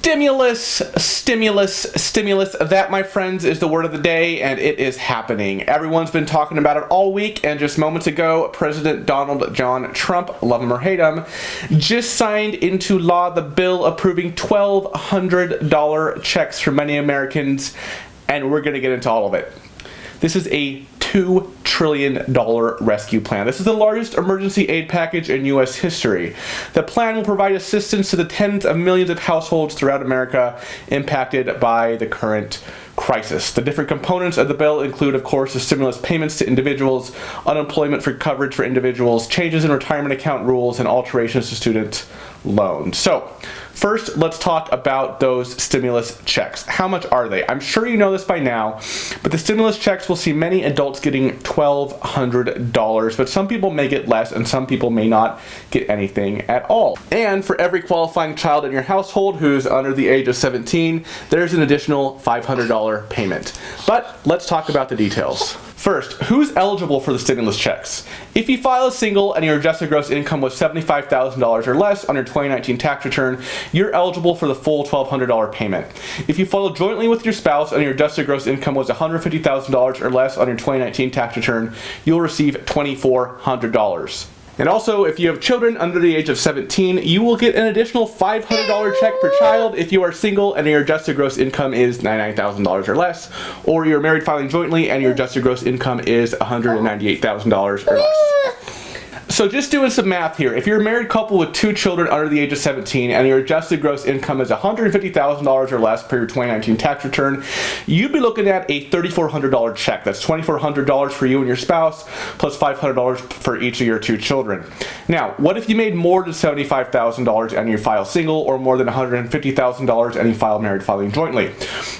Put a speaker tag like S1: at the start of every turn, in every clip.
S1: Stimulus. That, my friends, is the word of the day, and it is happening. Everyone's been talking about it all week, and just moments ago, President Donald John Trump, love him or hate him, just signed into law the bill approving $1,200 checks for many Americans, and we're going to get into all of it. This is a $2 trillion rescue plan. This is the largest emergency aid package in U.S. history. The plan will provide assistance to the tens of millions of households throughout America impacted by the current crisis. The different components of the bill include, of course, the stimulus payments to individuals, unemployment for coverage for individuals, changes in retirement account rules, and alterations to student loans. So, first, let's talk about those stimulus checks. How much are they? I'm sure you know this by now, but the stimulus checks will see many adults getting $1,200, but some people may get less and some people may not get anything at all. And for every qualifying child in your household who's under the age of 17, there's an additional $500 payment. But let's talk about the details. First, who's eligible for the stimulus checks? If you file a single and your adjusted gross income was $75,000 or less on your 2019 tax return, you're eligible for the full $1,200 payment. If you file jointly with your spouse and your adjusted gross income was $150,000 or less on your 2019 tax return, you'll receive $2,400. And also, if you have children under the age of 17, you will get an additional $500 check per child if you are single and your adjusted gross income is $99,000 or less, or you're married filing jointly and your adjusted gross income is $198,000 or less. So just doing some math here, if you're a married couple with 2 children under the age of 17 and your adjusted gross income is $150,000 or less per your 2019 tax return, you'd be looking at a $3,400 check. That's $2,400 for you and your spouse, plus $500 for each of your 2 children. Now, what if you made more than $75,000 and you file single, or more than $150,000 and you file married filing jointly?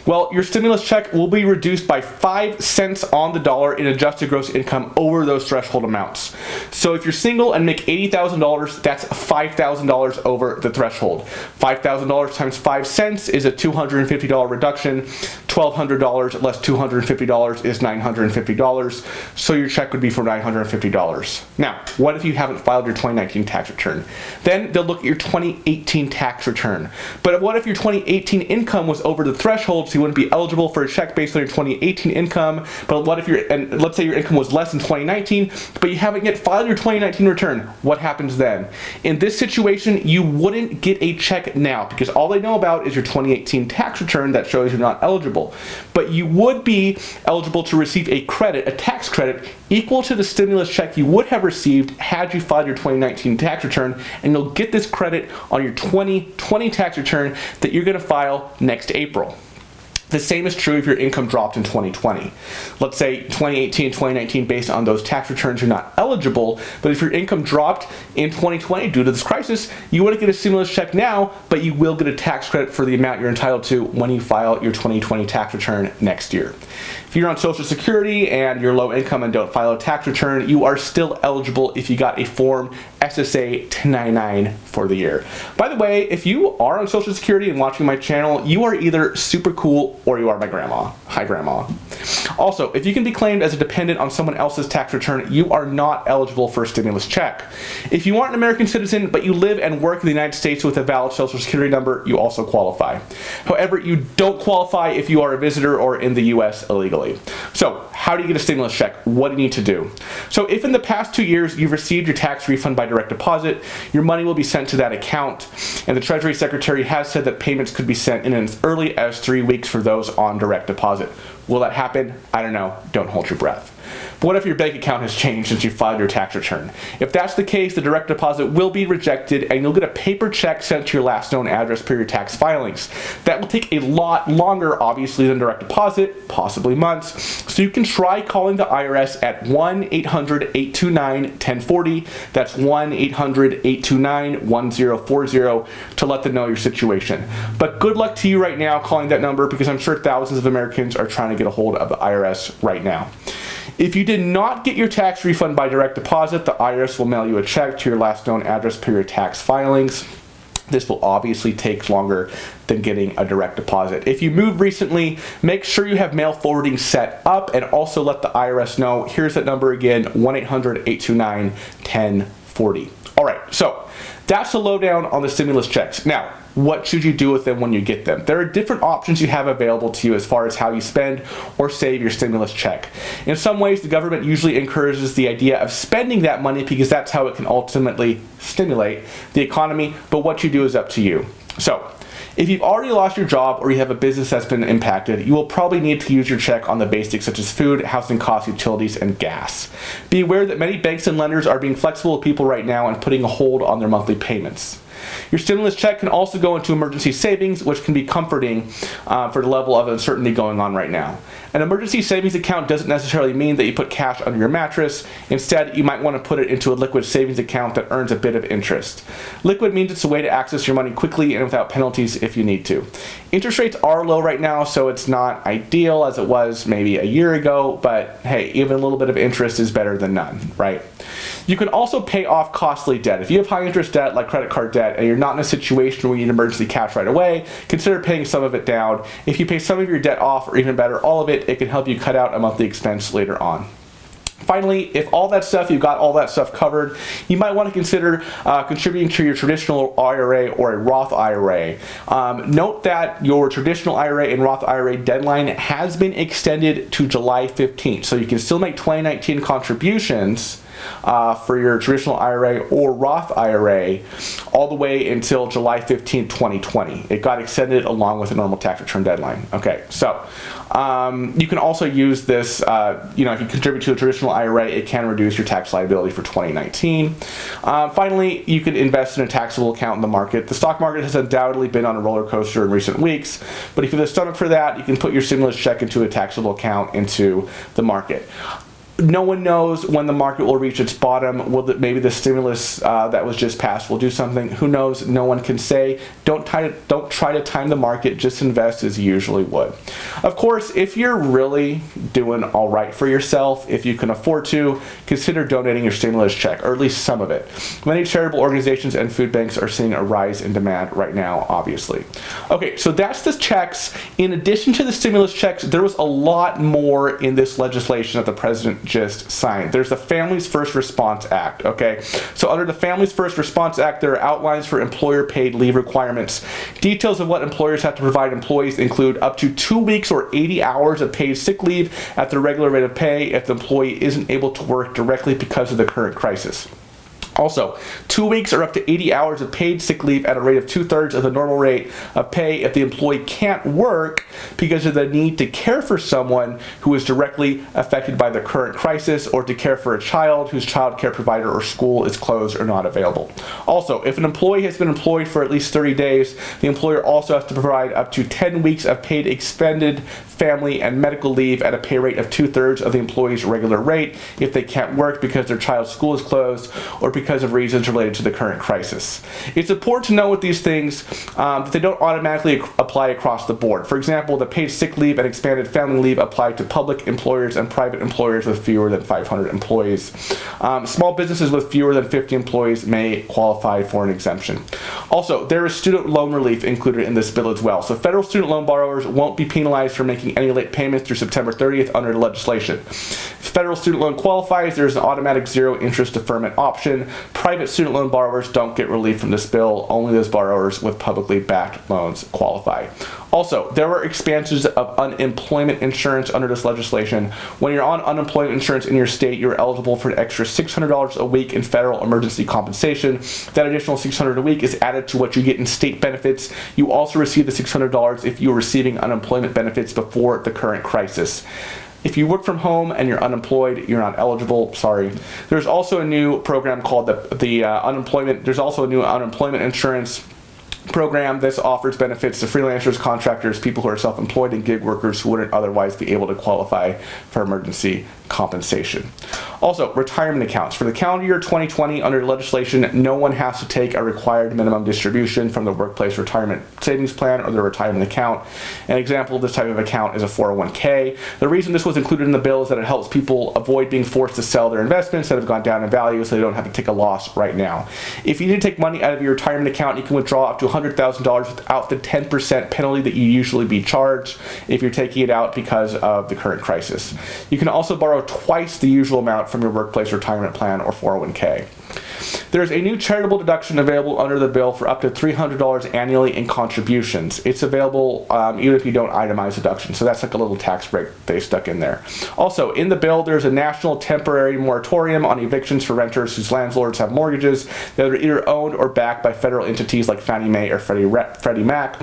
S1: Well, your stimulus check will be reduced by 5 cents on the dollar in adjusted gross income over those threshold amounts. So if you're single and make $80,000, that's $5,000 over the threshold. $5,000 times 5 cents is a $250 reduction. $1,200 less $250 is $950. So your check would be for $950. Now, what if you haven't filed your 2019 tax return? Then they'll look at your 2018 tax return. But what if your 2018 income was over the threshold, so you wouldn't be eligible for a check based on your 2018 income? But what if let's say your income was less than 2019, but you haven't yet filed your 2019 return? What happens then? In this situation, you wouldn't get a check now because all they know about is your 2018 tax return that shows you're not eligible. But you would be eligible to receive a credit, a tax credit, equal to the stimulus check you would have received had you filed your 2019 tax return, and you'll get this credit on your 2020 tax return that you're going to file next April. The same is true if your income dropped in 2020. Let's say 2018 and 2019, based on those tax returns, you're not eligible, but if your income dropped in 2020 due to this crisis, you wouldn't get a stimulus check now, but you will get a tax credit for the amount you're entitled to when you file your 2020 tax return next year. If you're on Social Security and you're low income and don't file a tax return, you are still eligible if you got a Form SSA 1099 for the year. By the way, if you are on Social Security and watching my channel, you are either super cool or you are my grandma. Hi, Grandma. Also, if you can be claimed as a dependent on someone else's tax return, you are not eligible for a stimulus check. If you aren't an American citizen, but you live and work in the United States with a valid Social Security number, you also qualify. However, you don't qualify if you are a visitor or in the U.S. illegally. So, how do you get a stimulus check? What do you need to do? So, if in the past 2 years you've received your tax refund by direct deposit, your money will be sent to that account, and the Treasury Secretary has said that payments could be sent in as early as 3 weeks for those on direct deposit. Will that happen? I don't know. Don't hold your breath. But what if your bank account has changed since you filed your tax return? If that's the case, the direct deposit will be rejected and you'll get a paper check sent to your last known address per your tax filings. That will take a lot longer, obviously, than direct deposit, possibly months. So you can try calling the IRS at 1-800-829-1040. That's 1-800-829-1040 to let them know your situation. But good luck to you right now calling that number, because I'm sure thousands of Americans are trying to get a hold of the IRS right now. If you did not get your tax refund by direct deposit, the IRS will mail you a check to your last known address per your tax filings. This will obviously take longer than getting a direct deposit. If you moved recently, make sure you have mail forwarding set up, and also let the IRS know. Here's that number again, 1-800-829-1040. All right, so that's the lowdown on the stimulus checks. Now, what should you do with them when you get them? There are different options you have available to you as far as how you spend or save your stimulus check. In some ways, the government usually encourages the idea of spending that money because that's how it can ultimately stimulate the economy, but what you do is up to you. So, if you've already lost your job or you have a business that's been impacted, you will probably need to use your check on the basics such as food, housing costs, utilities, and gas. Be aware that many banks and lenders are being flexible with people right now and putting a hold on their monthly payments. Your stimulus check can also go into emergency savings, which can be comforting for the level of uncertainty going on right now. An emergency savings account doesn't necessarily mean that you put cash under your mattress. Instead, you might want to put it into a liquid savings account that earns a bit of interest. Liquid means it's a way to access your money quickly and without penalties if you need to. Interest rates are low right now, so it's not ideal as it was maybe a year ago, but hey, even a little bit of interest is better than none, right? You can also pay off costly debt. If you have high interest debt like credit card debt and you're not in a situation where you need emergency cash right away, consider paying some of it down. If you pay some of your debt off, or even better, all of it, it can help you cut out a monthly expense later on. Finally, if you've got all that stuff covered, you might want to consider contributing to your traditional IRA or a Roth IRA. Note that your traditional IRA and Roth IRA deadline has been extended to July 15th, so you can still make 2019 contributions for your traditional IRA or Roth IRA all the way until July 15, 2020. It got extended along with the normal tax return deadline. Okay, so you can also use this, if you contribute to a traditional IRA, it can reduce your tax liability for 2019. Finally, you can invest in a taxable account in the market. The stock market has undoubtedly been on a roller coaster in recent weeks, but if you have the stomach for that, you can put your stimulus check into a taxable account into the market. No one knows when the market will reach its bottom. Maybe the stimulus that was just passed will do something. Who knows? No one can say. Don't try to time the market. Just invest as you usually would. Of course, if you're really doing all right for yourself, if you can afford to, consider donating your stimulus check, or at least some of it. Many charitable organizations and food banks are seeing a rise in demand right now, obviously. Okay, so that's the checks. In addition to the stimulus checks, there was a lot more in this legislation that the president just signed. There's the Families First Response Act, okay? So under the Families First Response Act, there are outlines for employer-paid leave requirements. Details of what employers have to provide employees include up to 2 weeks or 80 hours of paid sick leave at the regular rate of pay if the employee isn't able to work directly because of the current crisis. Also, 2 weeks or up to 80 hours of paid sick leave at a rate of 2/3 of the normal rate of pay if the employee can't work because of the need to care for someone who is directly affected by the current crisis, or to care for a child whose child care provider or school is closed or not available. Also, if an employee has been employed for at least 30 days, the employer also has to provide up to 10 weeks of paid expended family and medical leave at a pay rate of 2/3 of the employee's regular rate if they can't work because their child's school is closed or because of reasons related to the current crisis. It's important to know with these things that they don't automatically apply across the board. For example, the paid sick leave and expanded family leave apply to public employers and private employers with fewer than 500 employees. Small businesses with fewer than 50 employees may qualify for an exemption. Also, there is student loan relief included in this bill as well. So federal student loan borrowers won't be penalized for making any late payments through September 30th under the legislation. If federal student loan qualifies, there is an automatic zero interest deferment option. Private student loan borrowers don't get relief from this bill. Only those borrowers with publicly backed loans qualify. Also, there were expansions of unemployment insurance under this legislation. When you're on unemployment insurance in your state, you're eligible for an extra $600 a week in federal emergency compensation. That additional $600 a week is added to what you get in state benefits. You also receive the $600 if you were receiving unemployment benefits before the current crisis. If you work from home and you're unemployed, you're not eligible. Sorry. There's also a new program called There's also a new unemployment insurance program. This offers benefits to freelancers, contractors, people who are self-employed, and gig workers who wouldn't otherwise be able to qualify for emergency compensation. Also, retirement accounts. For the calendar year 2020, under legislation, no one has to take a required minimum distribution from the workplace retirement savings plan or their retirement account. An example of this type of account is a 401k. The reason this was included in the bill is that it helps people avoid being forced to sell their investments that have gone down in value, so they don't have to take a loss right now. If you need to take money out of your retirement account, you can withdraw up to $100,000 without the 10% penalty that you usually be charged if you're taking it out because of the current crisis. You can also borrow twice the usual amount from your workplace retirement plan or 401k. There's a new charitable deduction available under the bill for up to $300 annually in contributions. It's available even if you don't itemize deduction, so that's like a little tax break they stuck in there. Also, in the bill, there's a national temporary moratorium on evictions for renters whose landlords have mortgages that are either owned or backed by federal entities like Fannie Mae or Freddie Mac.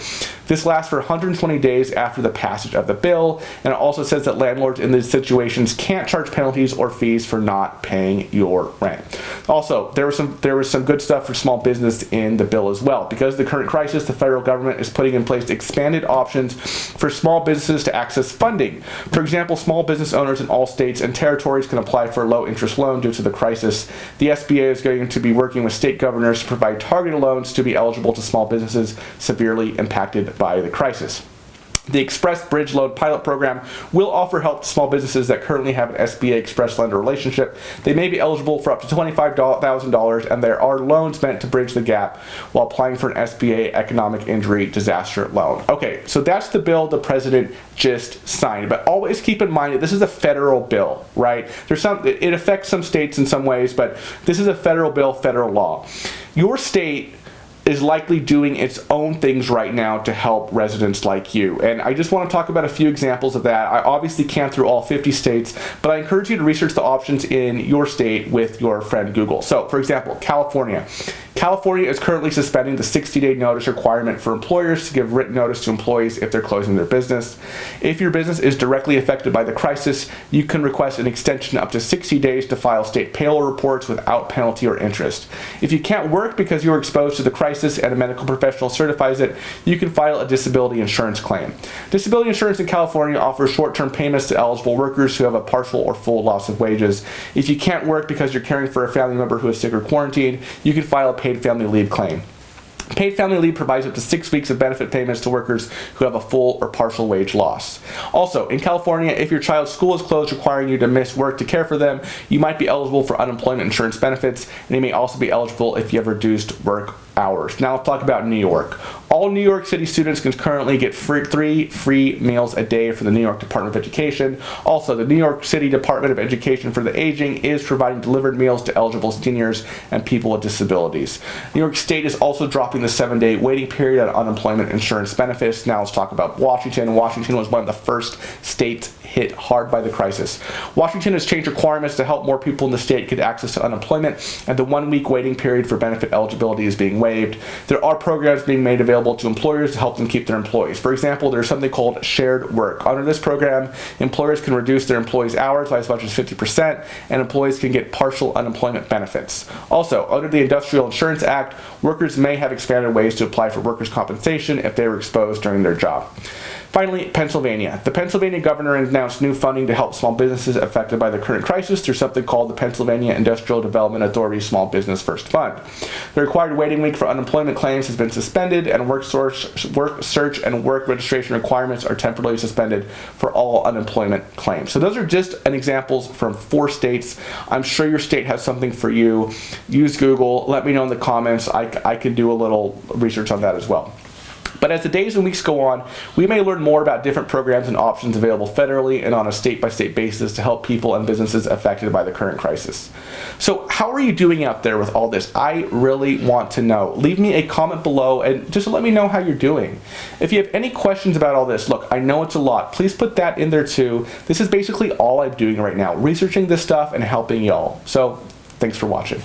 S1: This lasts for 120 days after the passage of the bill, and it also says that landlords in these situations can't charge penalties or fees for not paying your rent. Also, there was some good stuff for small business in the bill as well. Because of the current crisis, the federal government is putting in place expanded options for small businesses to access funding. For example, small business owners in all states and territories can apply for a low-interest loan due to the crisis. The SBA is going to be working with state governors to provide targeted loans to be eligible to small businesses severely impacted by the crisis. The Express Bridge Loan Pilot Program will offer help to small businesses that currently have an SBA Express lender relationship. They may be eligible for up to $25,000, and there are loans meant to bridge the gap while applying for an SBA Economic Injury Disaster Loan. Okay, so that's the bill the president just signed. But always keep in mind that this is a federal bill, right? It affects some states in some ways, but this is a federal bill, federal law. Your state is likely doing its own things right now to help residents like you. And I just want to talk about a few examples of that. I obviously can't through all 50 states, but I encourage you to research the options in your state with your friend Google. So, for example, California. California is currently suspending the 60-day notice requirement for employers to give written notice to employees if they're closing their business. If your business is directly affected by the crisis, you can request an extension up to 60 days to file state payroll reports without penalty or interest. If you can't work because you were exposed to the crisis and a medical professional certifies it, you can file a disability insurance claim. Disability insurance in California offers short-term payments to eligible workers who have a partial or full loss of wages. If you can't work because you're caring for a family member who is sick or quarantined, you can file a paid family leave claim. Paid family leave provides up to 6 weeks of benefit payments to workers who have a full or partial wage loss. Also, in California, if your child's school is closed requiring you to miss work to care for them, you might be eligible for unemployment insurance benefits, and you may also be eligible if you have reduced work hours. Now let's talk about New York. All New York City students can currently get 3 free meals a day from the New York Department of Education. Also, the New York City Department of Education for the Aging is providing delivered meals to eligible seniors and people with disabilities. New York State is also dropping the 7-day waiting period on unemployment insurance benefits. Now let's talk about Washington. Washington was one of the first states hit hard by the crisis. Washington has changed requirements to help more people in the state get access to unemployment, and the 1-week waiting period for benefit eligibility is being waived. There are programs being made available to employers to help them keep their employees. For example, there's something called shared work. Under this program, employers can reduce their employees' hours by as much as 50%, and employees can get partial unemployment benefits. Also, under the Industrial Insurance Act, workers may have expanded ways to apply for workers' compensation if they were exposed during their job. Finally, Pennsylvania. The Pennsylvania governor announced new funding to help small businesses affected by the current crisis through something called the Pennsylvania Industrial Development Authority Small Business First Fund. The required waiting week for unemployment claims has been suspended, and work search and work registration requirements are temporarily suspended for all unemployment claims. So those are just an examples from 4 states. I'm sure your state has something for you. Use Google. Let me know in the comments. I can do a little research on that as well. But as the days and weeks go on, we may learn more about different programs and options available federally and on a state-by-state basis to help people and businesses affected by the current crisis. So how are you doing out there with all this? I really want to know. Leave me a comment below and just let me know how you're doing. If you have any questions about all this, look, I know it's a lot. Please put that in there too. This is basically all I'm doing right now, researching this stuff and helping y'all. So thanks for watching.